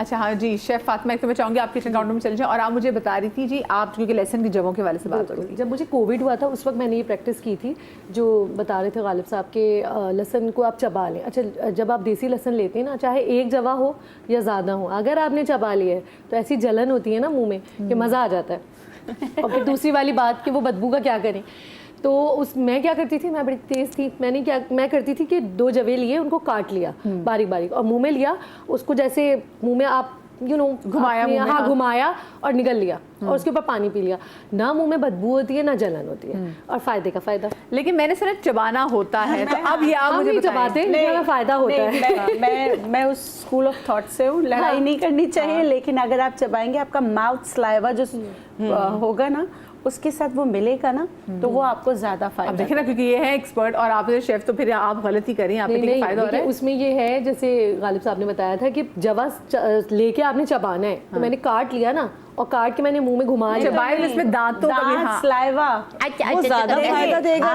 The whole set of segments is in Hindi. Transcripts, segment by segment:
अच्छा हाँ जी, शेफ़ फातिमा, एक तो मैं चाहूँगी आप किचन काउंटर में चले जाएं और आप मुझे बता रही थी जी, आप क्योंकि लेसन की जगहों के वाले से बात हो रही थी। जब मुझे कोविड हुआ था उस वक्त मैंने ये प्रैक्टिस की थी, जो बता रहे थे गालिब साहब के लहसन को आप चबा लें। अच्छा, जब आप देसी लहसन लेते हैं ना, चाहे एक जवा हो या ज़्यादा हो, अगर आपने चबा लिया है तो ऐसी जलन होती है ना मुँह में कि मज़ा आ जाता है। और फिर दूसरी वाली बात कि वो बदबू का क्या करें। तो मैं क्या करती थी, मैं बड़ी तेज़ थी, मैं करती थी कि 2 जवे लिए, उनको काट लिया बारीक बारीक और मुंह में लिया उसको, जैसे मुंह में आप घुमाया, हाँ घुमाया और निगल लिया और उसके ऊपर पानी पी लिया। ना मुंह में बदबू होती है ना जलन होती है और फायदे का फायदा। लेकिन मैंने सुना चबाना होता है, तो अब ये आप मुझे चबाते लेकिन फायदा होता है। मैं उस स्कूल ऑफ थॉट से हूँ, लड़ाई नहीं करनी चाहिए, लेकिन अगर आप चबाएंगे आपका माउथ सलाइवा जो होगा ना उसके साथ वो मिलेगा ना, तो वो आपको ज्यादा फायदा। अब देखिए ना, क्योंकि ये है एक्सपर्ट और आप शेफ, तो फिर आप गलती करें, आप फायदा हो रहा है। उसमें ये है, जैसे गालिब साहब ने बताया था कि जवा लेके आपने चबाना है, तो मैंने काट लिया ना और काट के मैंने मुंह में घुमा लिया, चबाए इसमें दांतों का भी, हाँ सलाइवा वो ज्यादा फायदा देगा,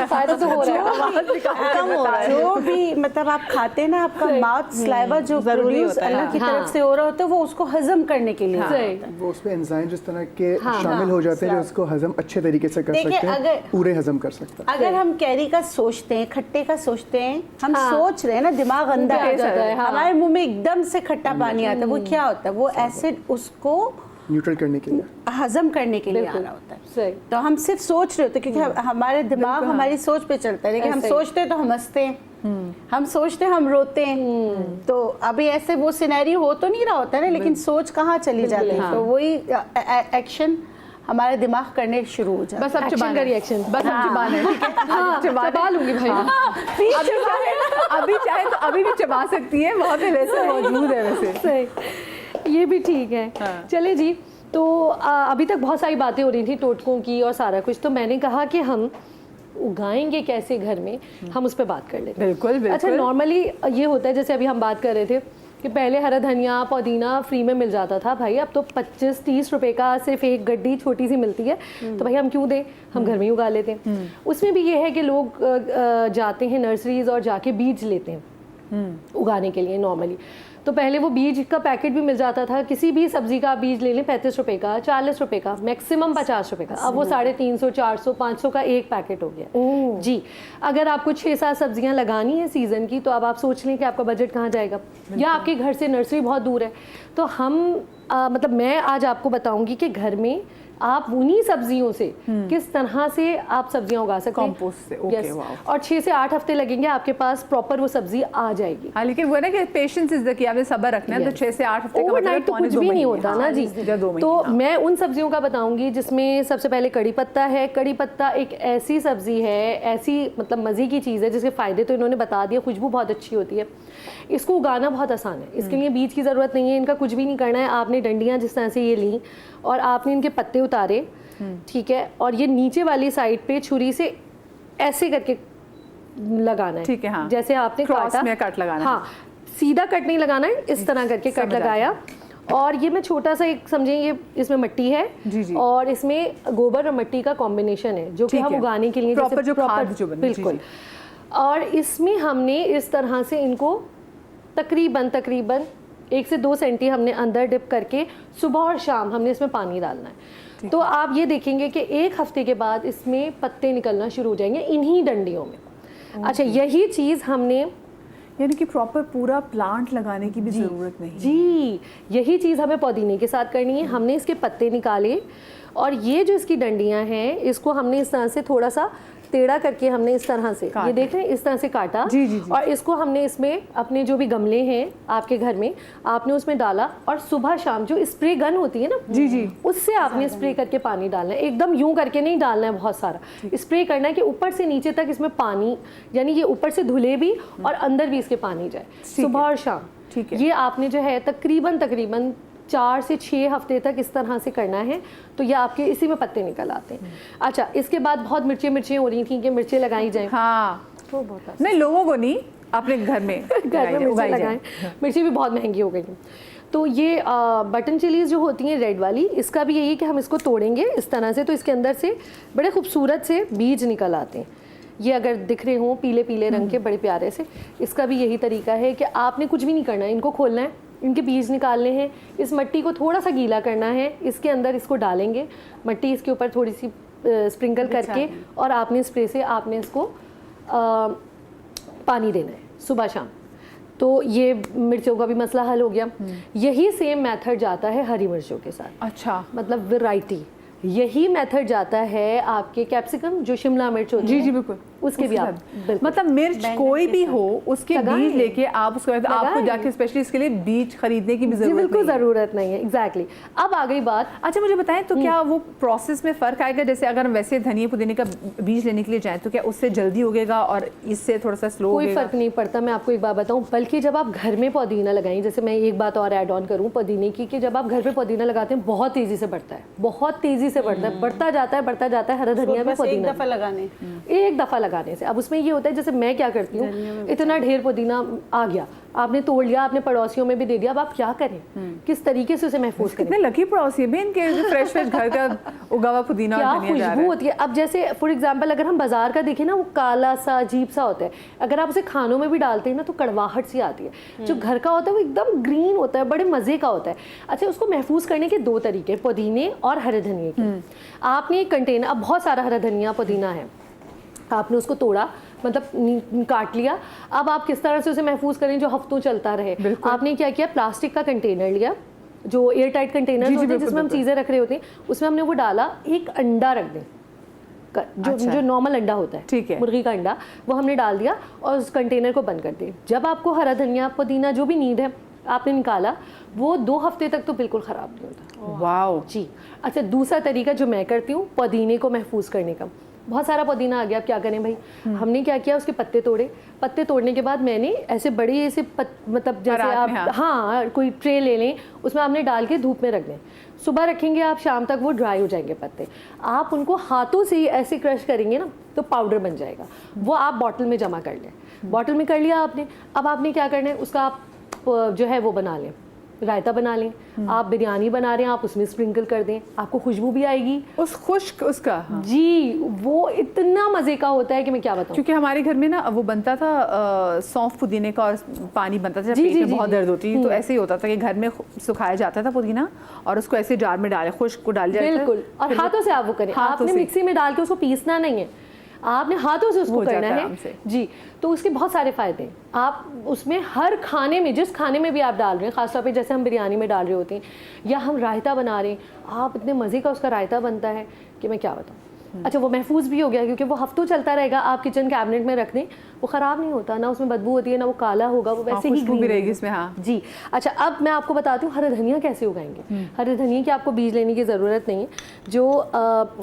फायदा तो हो रहा है, कम हो रहा है। जो भी मतलब आप खाते हैं ना, आपका माउथ सलाइवा जो प्रोड्यूस अल्लाह की तरफ से हो रहा होता है, वो उसको हजम करने के लिए वो उसमें एंजाइम जिस तरह के शामिल हो जाते हैं जो उसको हजम अच्छे तरीके से कर सकते हैं, पूरे हजम कर सकते हैं। अगर हम कैरी का सोचते हैं, खट्टे का सोचते हैं, हम सोच रहे हैं ना, दिमाग अंधा है, हमारे मुंह में एकदम से खट्टा पानी आता है, वो क्या होता है, वो एसिड उसको न्यूट्रल करने के लिए, हजम करने के लिए आ रहा होता है। तो हम सिर्फ सोच रहे होते हैं क्योंकि हमारे दिमाग हमारी सोच पे चलता है, लेकिन हम सोचते हैं तो हम हंसते हैं, हम सोचते हैं हम रोते हैं। तो अभी ऐसे वो सिनेरियो हो तो नहीं रहा होता है ना, लेकिन सोच कहाँ चली जाती है, तो वही एक्शन हमारे दिमाग करने शुरू हो जाए। बस अब चबाना रिएक्शन, बस अब चबाना है, ठीक है, चबा लूंगी भाई। अभी चाहे तो अभी भी चबा सकती है, वहाँ पे वैसे मौजूद है वैसे। सही, ये भी ठीक है। चले जी, तो अभी तक बहुत सारी बातें हो रही थी टोटकों की और सारा कुछ, तो मैंने कहा कि हम उगाएंगे कैसे घर में, हम उस पर बात कर लेते हैं। बिल्कुल। अच्छा, नॉर्मली ये होता है, जैसे अभी हम बात कर रहे थे कि पहले हरा धनिया पुदीना फ्री में मिल जाता था भाई, अब तो 25-30 रुपए का सिर्फ एक गड्डी छोटी सी मिलती है, तो भाई हम क्यों दें, हम घर में ही उगा लेते हैं। उसमें भी ये है कि लोग जाते हैं नर्सरीज और जाके बीज लेते हैं उगाने के लिए नॉर्मली। तो पहले वो बीज का पैकेट भी मिल जाता था, किसी भी सब्जी का बीज ले लें 35 रुपए का, 40 रुपए का, मैक्सिमम 50 रुपए का। अब वो 350, 400, 500 का एक पैकेट हो गया जी। अगर आपको 6-7 सब्जियां लगानी है सीजन की, तो अब आप सोच लें कि आपका बजट कहाँ जाएगा, या आपके घर से नर्सरी बहुत दूर है। तो हम मतलब मैं आज आपको बताऊंगी कि घर में आप उन्हीं सब्जियों से किस तरह से आप सब्जियां उगा सकते हैं, कंपोस्ट से। Okay, wow. और 6 से 8 हफ्ते लगेंगे, आपके पास प्रॉपर वो सब्जी आ जाएगी। हाँ, लेकिन वो है ना कि पेशेंस इज द की, आपने सब्र रखना है। तो 6 से 8 हफ्ते का ओवरनाइट तो कुछ भी नहीं होता ना जी। तो मैं उन सब्जियों का बताऊंगी जिसमें सबसे पहले कड़ी पत्ता है। कड़ी पत्ता एक ऐसी सब्जी है, ऐसी मतलब मज़े की चीज़ है जिसके फ़ायदे तो इन्होंने बता दिया, खुशबू बहुत अच्छी होती है। इसको उगाना बहुत आसान है, इसके लिए बीज की ज़रूरत नहीं है, इनका कुछ भी नहीं करना है। आपने डंडियाँ जिस तरह से ये ली और आपने इनके पत्ते उतारे, ठीक है, और ये नीचे वाली साइड पे छुरी से ऐसे करके लगाना है, ठीक है, हाँ। जैसे आपने काटा में कट लगाना, हाँ, सीधा कट नहीं लगाना है, इस तरह करके कट लगाया। और ये मैं छोटा सा एक समझें, ये इसमें मिट्टी है जी। और इसमें गोबर और मिट्टी का कॉम्बिनेशन है जो कि हम उगाने के लिए प्रॉपर जो खाद जो बने, बिल्कुल। और इसमें हमने इस तरह से इनको तकरीबन 1 से 2 सेंटी हमने अंदर डिप करके सुबह और शाम हमने इसमें पानी डालना है। तो आप ये देखेंगे कि 1 हफ्ते के बाद इसमें पत्ते निकलना शुरू हो जाएंगे इन्हीं डंडियों में। अच्छा, यही चीज़ हमने, यानी कि प्रॉपर पूरा प्लांट लगाने की भी ज़रूरत नहीं जी, यही चीज़ हमें पुदीने के साथ करनी है। हमने इसके पत्ते निकाले और ये जो इसकी डंडियां हैं, इसको हमने इस तरह से थोड़ा सा टेढ़ा करके हमने इस तरह से, ये देख रहे हैं, इस तरह से काटा जी। और इसको हमने इसमें अपने जो भी गमले हैं आपके घर में, आपने उसमें डाला और सुबह शाम जो स्प्रे गन होती है ना जी, उससे आपने स्प्रे करके पानी डालना है। एकदम यूं करके नहीं डालना है, बहुत सारा स्प्रे करना है कि ऊपर से नीचे तक इसमें पानी, यानी ये ऊपर से धुले भी और अंदर भी इसके पानी जाए सुबह और शाम। ठीक है, ये आपने जो है तकरीबन 4 से 6 हफ्ते तक इस तरह से करना है, तो ये आपके इसी में पत्ते निकल आते हैं। अच्छा, इसके बाद बहुत मिर्चें हो रही थी कि मिर्चें लगाई जाएं। हाँ, तो बहुत नहीं, लोगों को नहीं, अपने घर में मिर्चें लगाएं। मिर्ची भी बहुत महंगी हो गई। तो ये बटन चिलीज जो होती हैं रेड वाली, इसका भी यही कि हम इसको तोड़ेंगे इस तरह से, तो इसके अंदर से बड़े खूबसूरत से बीज निकल आते हैं। ये अगर दिख रहे हों पीले पीले रंग के, बड़े प्यारे से, इसका भी यही तरीका है कि आपने कुछ भी नहीं करना है, इनको खोलना है इनके बीज निकालने हैं। इस मिट्टी को थोड़ा सा गीला करना है, इसके अंदर इसको डालेंगे, मिट्टी इसके ऊपर थोड़ी सी स्प्रिंकल करके, और आपने स्प्रे से आपने इसको पानी देना है सुबह शाम। तो ये मिर्चों का भी मसला हल हो गया। यही सेम मेथड जाता है हरी मिर्चों के साथ। अच्छा, मतलब वैरायटी यही मेथड जाता है आपके कैप्सिकम, जो शिमला मिर्च होती है, जी बिल्कुल, उसके भी आप मतलब मिर्च कोई भी हो उसके बीज लेके आप उसको, आपको जाके स्पेशली इसके लिए बीज खरीदने की भी जरूरत बिल्कुल नहीं है। जरूरत नहीं है। एग्जैक्टली। अब आ गई बात। अच्छा मुझे बताएं, तो क्या वो प्रोसेस में फ़र्क आएगा? जैसे अगर हम वैसे धनिया पुदीने का बीज लेने के लिए जाएं तो क्या उससे जल्दी उगेगा और इससे थोड़ा सा स्लो? कोई फर्क नहीं पड़ता। मैं आपको एक बात बताऊं, बल्कि जब आप घर में पुदीना लगाएं, जैसे मैं एक बात और ऐड ऑन करूं पुदीने की, कि जब आप घर पे पुदीना लगाते हैं बहुत तेजी से बढ़ता है, बहुत तेजी से बढ़ता है, बढ़ता जाता है हरा धनिया में पुदीना। एक दफा लगाने से अब उसमें ये होता है, जैसे मैं क्या करती हूँ, इतना ढेर पुदीना आ गया, आपने तोड़ लिया, आपने पड़ोसियों में भी दे दिया, अब आप क्या करें, किस तरीके से उसे महफूज करें? कितने लकी पड़ोसी हैं इनके, फ्रेश घर का उगा हुआ पुदीना क्या और धनिया जा रहा खुशबू है। होती है। अब जैसे फॉर एग्जांपल अगर हम बाजार का देखें ना, वो काला सा अजीब सा होता है, अगर आप उसे खानों में भी डालते हैं ना तो कड़वाहट सी आती है। जो घर का होता है वो एकदम ग्रीन होता है, बड़े मजे का होता है। अच्छा, उसको महफूज करने के दो तरीके, पुदीने और हरे धनिए के। आपने एक कंटेनर, अब बहुत सारा हरा धनिया पुदीना है, आपने उसको तोड़ा, मतलब काट लिया, अब आप किस तरह से उसे महफूज करें जो हफ्तों चलता रहे। आपने क्या किया, प्लास्टिक का कंटेनर लिया, जो एयर टाइट कंटेनर होते हैं जिसमें हम चीज़ें रख रहे होते हैं, उसमें हमने वो डाला, एक अंडा रख दें, जो नॉर्मल अंडा होता है, ठीक है, मुर्गी का अंडा, वो हमने डाल दिया और उस कंटेनर को बंद कर दिया। जब आपको हरा धनिया पुदीना जो भी नीड है आपने निकाला, वो 2 हफ्ते तक तो बिल्कुल ख़राब नहीं होता। वाओ जी। अच्छा, दूसरा तरीका जो मैं करती हूँ पुदीने को महफूज करने का, बहुत सारा पुदीना आ गया, अब क्या करें भाई, हमने क्या किया, उसके पत्ते तोड़े, पत्ते तोड़ने के बाद मैंने ऐसे बड़े ऐसे मतलब जैसे आप हाँ कोई ट्रे ले लें, उसमें आपने डाल के धूप में रख दें, सुबह रखेंगे आप, शाम तक वो ड्राई हो जाएंगे पत्ते। आप उनको हाथों से ही ऐसे क्रश करेंगे ना तो पाउडर बन जाएगा, वो आप बॉटल में जमा कर लें। बॉटल में कर लिया आपने, अब आपने क्या करना है, उसका आप जो है वो बना लें, रायता बना लें। आप बिरयानी बना रहे हैं, आप उसमें स्प्रिंकल कर दें, आपको खुशबू भी आएगी उस खुश्क उसका। हाँ। जी, वो इतना मज़े का होता है कि मैं क्या बताऊं। क्योंकि हमारे घर में ना वो बनता था सौंफ पुदीने का, और पानी बनता था, पेट में बहुत दर्द होती थी, तो ऐसे ही होता था कि घर में सुखाया जाता था पुदीना और उसको ऐसे जार में डाले, खुश्क को डाल जाता। बिल्कुल, और हाथों से आप वो करें, आपने मिक्सी में डाल के उसको पीसना नहीं है, आपने हाथों से उसको करना है जी। तो उसके बहुत सारे फ़ायदे हैं। आप उसमें हर खाने में, जिस खाने में भी आप डाल रहे हैं, ख़ासतौर पे जैसे हम बिरयानी में डाल रहे होते हैं या हम रायता बना रहे हैं, आप इतने मज़े का उसका रायता बनता है कि मैं क्या बताऊँ। अच्छा, वो महफूज भी हो गया क्योंकि वो हफ्तों चलता रहेगा, आप किचन कैबिनेट में रख दें, वो ख़राब नहीं होता, ना उसमें बदबू होती है, ना वो काला होगा, वो वैसे ही ग्रीन रहेगी इसमें। हाँ जी। अच्छा, अब मैं आपको बताती हूँ हरा धनिया कैसे उगाएंगे। हरे धनिया की आपको बीज लेने की ज़रूरत नहीं है। जो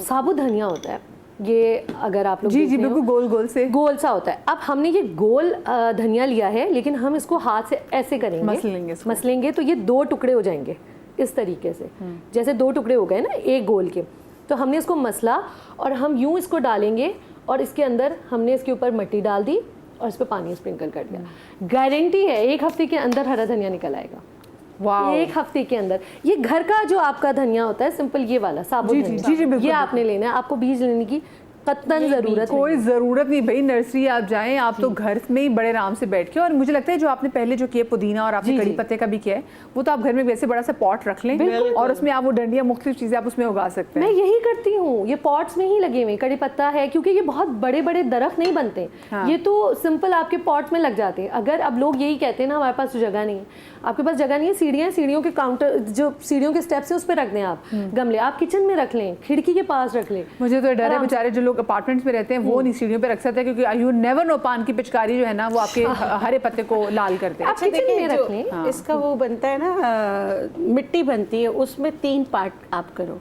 साबुत धनिया होता है, ये अगर आप लोग जी बिल्कुल गोल सा होता है। अब हमने ये गोल धनिया लिया है, लेकिन हम इसको हाथ से ऐसे करेंगे, मसलेंगे तो ये 2 टुकड़े हो जाएंगे इस तरीके से, जैसे 2 टुकड़े हो गए ना एक गोल के। तो हमने इसको मसला और हम यूं इसको डालेंगे और इसके अंदर हमने इसके ऊपर मिट्टी डाल दी और इस पर पानी स्प्रिंकल कर दिया। गारंटी है 1 हफ्ते के अंदर हरा धनिया निकल आएगा। वाह, 1 हफ्ते के अंदर। ये घर का जो आपका धनिया होता है सिंपल, ये वाला साबुत धनिया, ये आपने लेना है, आपको बीज लेने की कतई ज़रूरत कोई ज़रूरत नहीं भाई, नर्सरी आप जाएं, आप तो घर में ही बड़े आराम से बैठ के। और मुझे लगता है जो आपने पहले जो किया पुदीना और आपने कड़ी पत्ते का भी किया है, वो तो आप घर में वैसे बड़ा सा पॉट रख लें और उसमें आप वो डंडियाँ मुख्तलिफ चीज़ें आप उसमें उगा सकते हैं। मैं यही करती हूँ, ये पॉट्स में ही लगे हुए कड़ी पत्ता है, क्योंकि ये बहुत बड़े बड़े दरख्त नहीं बनते। हाँ। ये तो सिंपल आपके पॉट में लग जाते हैं। अगर अब लोग यही कहते हैं ना हमारे पास तो जगह नहीं है, आपके पास जगह नहीं है, सीढ़ियाँ, सीढ़ियों के काउंटर, जो सीढ़ियों के स्टेप्स है उस पर रख दें आप गमले, आप किचन में रख लें, खिड़की के पास रख लें। मुझे तो डर है बेचारे जो लोग अपार्टमेंट्स में रहते हैं वो नहीं सीढ़ियों पे रख सकते, क्योंकि यू नेवर नो, पान की पिचकारी जो है ना वो आपके हरे पत्ते को लाल करते हैं। अच्छा, देखिए इसका वो बनता है ना, मिट्टी बनती है, उसमें 3 पार्ट आप करो।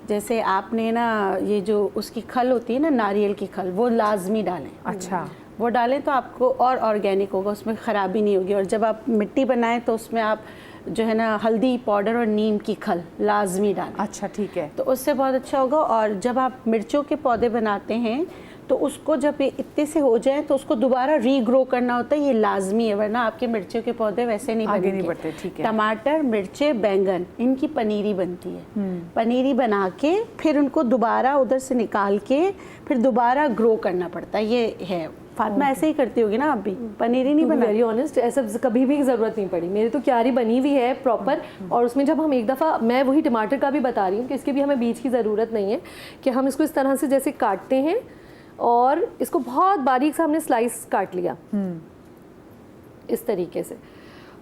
जैसे आपने ना ये जो उसकी खल होती है ना, नारियल की खल, वो लाजमी डालें। अच्छा, वो डालें तो आपको और ऑर्गेनिक होगा, उसमें ख़राबी नहीं होगी। और जब आप मिट्टी बनाएं तो उसमें आप जो है ना हल्दी पाउडर और नीम की खल लाजमी डालें। अच्छा ठीक है, तो उससे बहुत अच्छा होगा। और जब आप मिर्चों के पौधे बनाते हैं तो उसको जब ये इतने से हो जाए तो उसको दोबारा रीग्रो करना होता है, ये लाजमी है, वरना आपके मिर्चों के पौधे वैसे नहीं आगे नहीं बढ़ते। ठीक है, टमाटर, मिर्चे, बैंगन, इनकी पनीरी बनती है। पनीरी बना के फिर उनको दोबारा उधर से निकाल के फिर दोबारा ग्रो करना पड़ता है, ये है फातिमा ऐसे ही करती होगी ना आप भी, पनीर ही नहीं बना? वेरी ऑनेस्ट, ऐसा कभी भी ज़रूरत नहीं पड़ी। मेरी तो क्यारी बनी हुई है प्रॉपर, और उसमें जब हम एक दफ़ा, मैं वही टमाटर का भी बता रही हूँ कि इसके भी हमें बीज की ज़रूरत नहीं है, कि हम इसको इस तरह से जैसे काटते हैं और इसको बहुत बारीक से हमने स्लाइस काट लिया इस तरीके से,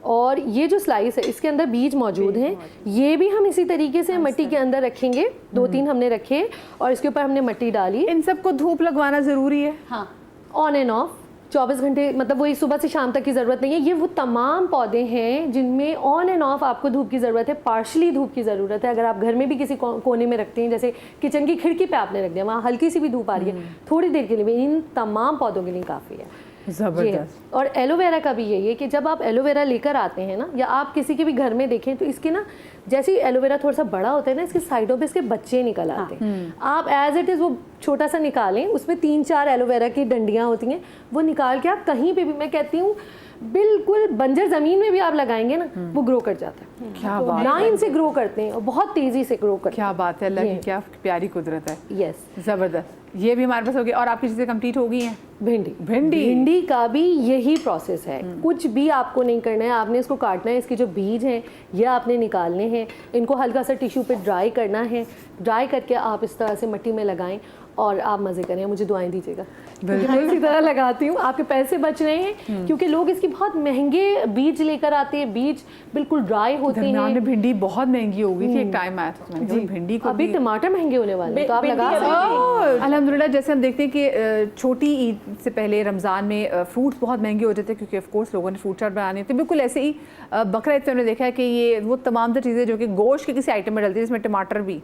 और ये जो स्लाइस है इसके अंदर बीज मौजूद हैं, ये भी हम इसी तरीके से मिट्टी के अंदर रखेंगे। 2-3 हमने रखे और इसके ऊपर हमने मिट्टी डाली। इन सबको धूप लगवाना ज़रूरी है? हाँ, ऑन एंड ऑफ 24 घंटे, मतलब वही सुबह से शाम तक की ज़रूरत नहीं है। ये वो तमाम पौधे हैं जिनमें ऑन एंड ऑफ आपको धूप की ज़रूरत है, पार्शली धूप की ज़रूरत है। अगर आप घर में भी किसी कोने में रखते हैं, जैसे किचन की खिड़की पे आपने रख दिया, वहाँ हल्की सी भी धूप आ रही है थोड़ी देर के लिए भी, इन तमाम पौधों के लिए काफ़ी है। ज़बरदस्त। और एलोवेरा का भी यही है कि जब आप एलोवेरा लेकर आते हैं ना, या आप किसी के भी घर में देखें, तो इसके ना जैसे ही एलोवेरा थोड़ा सा बड़ा होता है ना, इसके साइडों पे इसके बच्चे निकल आते हैं। आप एज इट इज़ वो छोटा सा निकालें, उसमें 3-4 एलोवेरा की डंडियाँ होती हैं, वो निकाल के आप कहीं पे भी, मैं कहती हूँ बिल्कुल बंजर ज़मीन में भी आप लगाएंगे ना, वो ग्रो कर जाता है। क्या बात, लाइन से ग्रो करते हैं और बहुत तेज़ी से ग्रो करते हैं। क्या बात है, अल्लाह की क्या प्यारी कुदरत है। यस, ज़बरदस्त। ये भी हमारे पास हो गया, और आपकी चीज़ें कंप्लीट हो गई हैं? भिंडी का भी यही प्रोसेस है। कुछ भी आपको नहीं करना है, आपने इसको काटना है, इसके जो बीज हैं ये आपने निकालने हैं, इनको हल्का सा टिश्यू पे ड्राई करना है, ड्राई करके आप इस तरह से मिट्टी में लगाएं और आप मज़े करें। मुझे दुआएं दीजिएगा, मैं इसी तरह लगाती हूँ। आपके पैसे बच रहे हैं, क्योंकि लोग इसकी बहुत महंगे बीज लेकर आते हैं, बीज बिल्कुल ड्राई होते हैं। में भिंडी बहुत महंगी हो गई थी, एक टाइम आया था मैंने कहा भिंडी को, अभी टमाटर महंगे होने वाले हैं, तो आप लगा सकते हैं। अल्हम्दुलिल्लाह। जैसे हम देखते हैं कि छोटी ईद से पहले रमज़ान में फ्रूट्स बहुत महंगे हो जाते हैं, क्योंकि ऑफ कोर्स लोगों ने फ्रूट चाट बनाने थे। बिल्कुल ऐसे ही बकरा ईद पे हमने देखा है कि ये वो तमाम तर चीज़ें जो कि गोश्त के किसी आइटम में डलती है, जिसमें टमाटर भी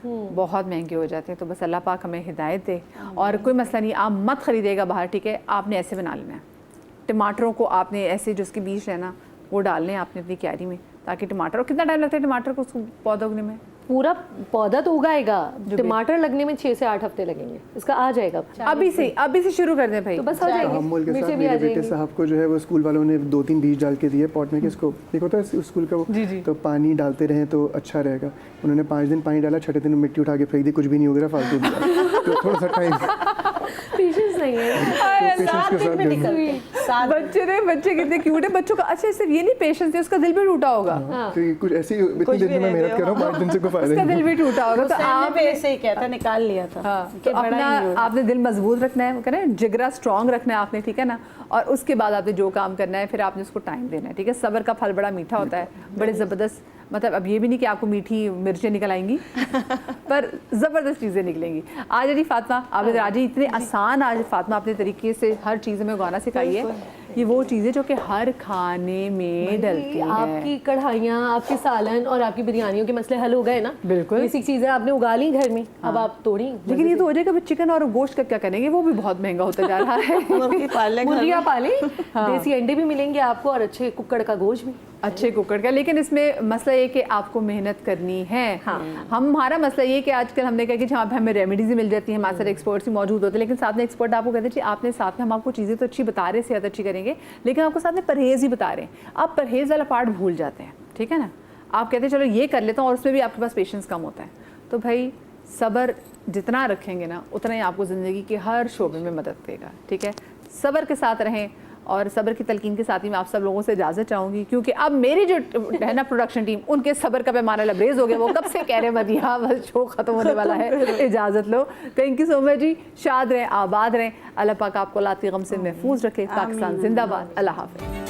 बहुत महंगे हो जाते हैं। तो बस अल्लाह पाक हमें हिदायत दे, और कोई मसला नहीं, आप मत खरीदेगा बाहर, ठीक है? आपने ऐसे बना लेना है, टमाटरों को आपने ऐसे जो उसके बीज है ना वो डालने हैं आपने अपनी क्यारी में, ताकि टमाटर। और कितना टाइम लगता है टमाटर को उसको पौधा उगने में? पूरा पौधा तो उगाएगा, टमाटर लगने में 6 से 8 हफ्ते लगेंगे, इसका आ जाएगा। अभी से शुरू कर दें भाई, तो बस हो जाएगी। अमूल के साथ मिर्चें भी मेरे आ बेटे जाएंगी। साहब को जो है वो स्कूल वालों ने 2-3 बीज डाल के दिए पॉट में कि इसको, एक होता है स्कूल का वो, तो पानी डालते रहें तो अच्छा रहेगा। उन्होंने 5 दिन पानी डाला, 6ठे दिन मिट्टी उठा के फेंक दी, कुछ भी नहीं हो गया, फालतू दिया। तो थोड़ा सा टाइम, पेशेंस नहीं है। बच्चे कितने क्यूट है बच्चों का। अच्छा, सिर्फ ये नहीं पेशेंस है, उसका दिल भी टूटा होगा। तो कुछ ऐसी इतनी देर से मैं मेहनत कर रहा हूँ, 5 दिन से कोई फायदा उसका नहीं। दिल भी टूटा होगा। तो आप ऐसे ही कहता, निकाल लिया था। तो अपना आपने दिल मजबूत रखना है, करें जिगरा स्ट्रॉन्ग रखना है आपने, ठीक है ना? और उसके बाद आपने जो काम करना है फिर आपने उसको टाइम देना है, ठीक है? सब्र का फल बड़ा मीठा होता है, बड़े ज़बरदस्त। मतलब अब ये भी नहीं कि आपको मीठी मिर्चें निकल आएंगी पर ज़बरदस्त चीज़ें निकलेंगी। आज जी फातिमा, आपने आज इतने आसान, आज फातिमा अपने तरीके से हर चीज़ में उगाना सिखाई है। ये वो चीज़ें जो कि हर खाने में डलती हैं। आपकी कढ़ाइयाँ, आपके सालन और आपकी बिरयानियों के मसले हल हो गए ना। बिल्कुल, बेसिक चीज़ें आपने उगा ली घर में, अब आप तोड़ी। लेकिन ये तो हो जाएगा, चिकन और गोश्त का क्या करेंगे? वो भी बहुत महंगा होता जा रहा है। मुर्गियाँ पालें, देसी अंडे भी मिलेंगे आपको, और अच्छे कुक्कड़ का गोश्त भी, अच्छे कुकर का। लेकिन इसमें मसला ये कि आपको मेहनत करनी है। हमारा मसला ये कि आजकल हमने कहा कि जहाँ पे हमें रेमेडीज मिल जाती हैं, हमारे साथ एक्सपर्ट्स भी मौजूद होते हैं, लेकिन साथ में एक्सपर्ट आपको कहते हैं आपने साथ में, हम आपको चीज़ें तो अच्छी बता रहे, सेहत अच्छी करेंगे, लेकिन आपको साथ में परहेज़ ही बता रहे हैं। आप परहेज़ वाला पार्ट भूल जाते हैं, ठीक है ना? आप कहते हैं चलो ये कर लेता हूँ, और उसमें भी आपके पास पेशेंस कम होता है। तो भाई सब्र जितना रखेंगे ना, उतना ही आपको ज़िंदगी के हर शोबे में मदद देगा, ठीक है? सब्र के साथ रहें, और सब्र की तलकीन के साथ ही मैं आप सब लोगों से इजाज़त चाहूँगी, क्योंकि अब मेरी जो है ना प्रोडक्शन टीम, उनके सब्र का पैमाना लबरेज हो गया। वो कब से कह रहे मदिया बस शो ख़त्म होने वाला है, इजाज़त लो। थैंक यू सो मच जी। शाद रहें, आबाद रहें, अल्लाह पाक आपको लाती गम से महफूज रखे। पाकिस्तान जिंदाबाद। अल्लाह हाफ़िज़।